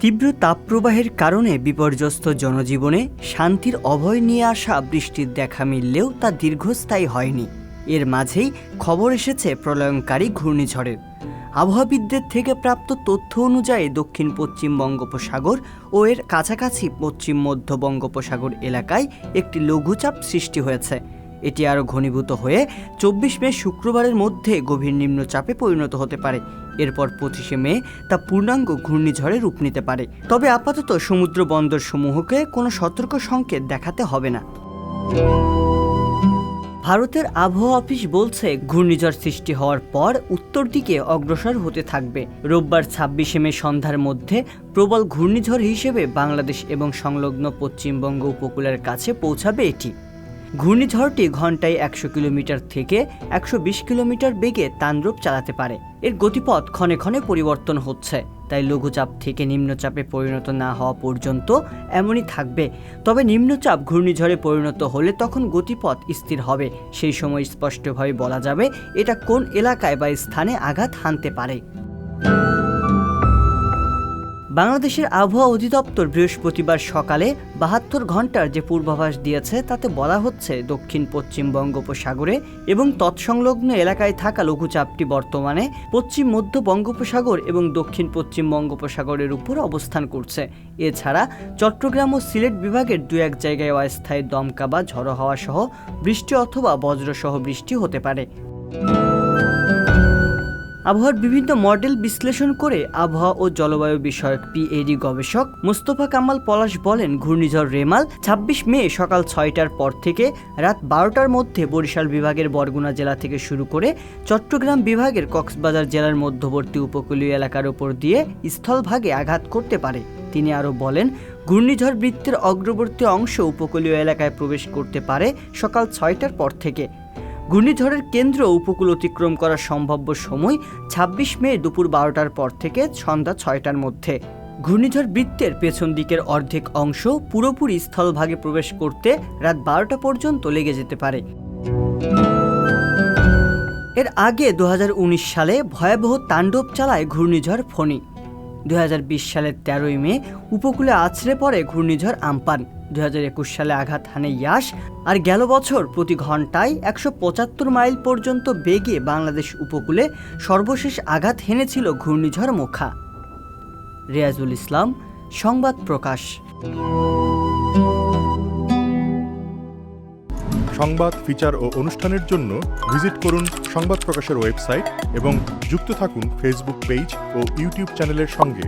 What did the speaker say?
তীব্র তাপপ্রবাহের কারণে বিপর্যস্ত জনজীবনে শান্তির অভয় নিয়ে আসা বৃষ্টির দেখা মিললেও তা দীর্ঘস্থায়ী হয়নি। এর মাঝেই খবর এসেছে প্রলয়ঙ্কারী ঘূর্ণিঝড়ের। আবহাওয়াবিদদের থেকে প্রাপ্ত তথ্য অনুযায়ী দক্ষিণ পশ্চিম বঙ্গোপসাগর ও এর কাছাকাছি পশ্চিম মধ্য বঙ্গোপসাগর এলাকায় একটি লঘুচাপ সৃষ্টি হয়েছে। এটি আরও ঘনীভূত হয়ে 24 মে শুক্রবারের মধ্যে গভীর নিম্নচাপে পরিণত হতে পারে। এরপর 25 মে তা পূর্ণাঙ্গ ঘূর্ণিঝড়ে রূপ নিতে পারে। তবে আপাতত সমুদ্র বন্দরসমূহকে কোনো সতর্ক সংকেত দেখাতে হবে না। ভারতের আবহাওয়া অফিস বলছে, ঘূর্ণিঝড় সৃষ্টি হওয়ার পর উত্তর দিকে অগ্রসর হতে থাকবে। রোববার 26 মে সন্ধ্যার মধ্যে প্রবল ঘূর্ণিঝড় হিসেবে বাংলাদেশ এবং সংলগ্ন পশ্চিমবঙ্গ উপকূলের কাছে পৌঁছাবে এটি। ঘূর্ণিঝড়টি ঘন্টায় 100 কিলোমিটার থেকে 120 কিলোমিটার বেগে তাণ্ডব চালাতে পারে। এর গতিপথ ক্ষণে ক্ষণে পরিবর্তন হচ্ছে, তাই লঘুচাপ থেকে নিম্নচাপে পরিণত না হওয়া পর্যন্ত এমনই থাকবে। তবে নিম্নচাপ ঘূর্ণিঝড়ে পরিণত হলে তখন গতিপথ স্থির হবে। সেই সময় স্পষ্টভাবে বলা যাবে এটা কোন এলাকায় বা স্থানে আঘাত হানতে পারে। বাংলাদেশের আবহাওয়া অধিদপ্তর বৃহস্পতিবার সকালে 72 ঘন্টার যে পূর্বাভাস দিয়েছে তাতে বলা হচ্ছে, দক্ষিণ পশ্চিম বঙ্গোপসাগরে এবং তৎসংলগ্ন এলাকায় থাকা লঘুচাপটি বর্তমানে পশ্চিম মধ্য বঙ্গোপসাগর এবং দক্ষিণ পশ্চিম বঙ্গোপসাগরের উপর অবস্থান করছে। এছাড়া চট্টগ্রাম ও সিলেট বিভাগের 2-1 জায়গায় অস্থায়ী দমকা বা ঝড়ো হাওয়া সহ বৃষ্টি অথবা বজ্রসহ বৃষ্টি হতে পারে। আবহাওয়ার বিভিন্ন মডেল বিশ্লেষণ করে আবহাওয়া ও জলবায়ু বিষয়ক পিএডি গবেষক মোস্তফা কামাল পলাশ বলেন, ঘূর্ণিঝড় রেমাল 26 মে সকাল 6টার পর থেকে রাত 12টার মধ্যে বরিশাল বিভাগের বরগুনা জেলা থেকে শুরু করে চট্টগ্রাম বিভাগের কক্সবাজার জেলার মধ্যবর্তী উপকূলীয় এলাকার উপর দিয়ে স্থলভাগে আঘাত করতে পারে। তিনি আরও বলেন, ঘূর্ণিঝড় বৃত্তের অগ্রবর্তী অংশ উপকূলীয় এলাকায় প্রবেশ করতে পারে সকাল 6টার পর থেকে। ঘূর্ণিঝড়ের কেন্দ্র উপকূল অতিক্রম করার সম্ভাব্য সময় 26 মে দুপুর 12টার পর থেকে সন্ধ্যা 6টার মধ্যে। ঘূর্ণিঝড় বৃত্তের পেছন দিকের অর্ধেক অংশ পুরোপুরি স্থলভাগে প্রবেশ করতে রাত 12টা পর্যন্ত লেগে যেতে পারে। এর আগে 2019 সালে ভয়াবহ তাণ্ডব চালায় ঘূর্ণিঝড় ফণী। 2020 সালের 13 মে উপকূলে আছড়ে পড়ে ঘূর্ণিঝড় আম্পান। 2021 সালে আঘাত হানে ইয়াস। আর গেল বছর প্রতি ঘন্টায় 175 মাইল পর্যন্ত বেগে বাংলাদেশ উপকূলে সর্বশেষ আঘাত হেনেছিল ঘূর্ণিঝড় মোখা। রিয়াজুল ইসলাম, সংবাদ প্রকাশ। সংবাদ, ফিচার ও অনুষ্ঠানের জন্য ভিজিট করুন সংবাদ প্রকাশের ওয়েবসাইট এবং যুক্ত থাকুন ফেসবুক পেজ ও ইউটিউব চ্যানেলের সঙ্গে।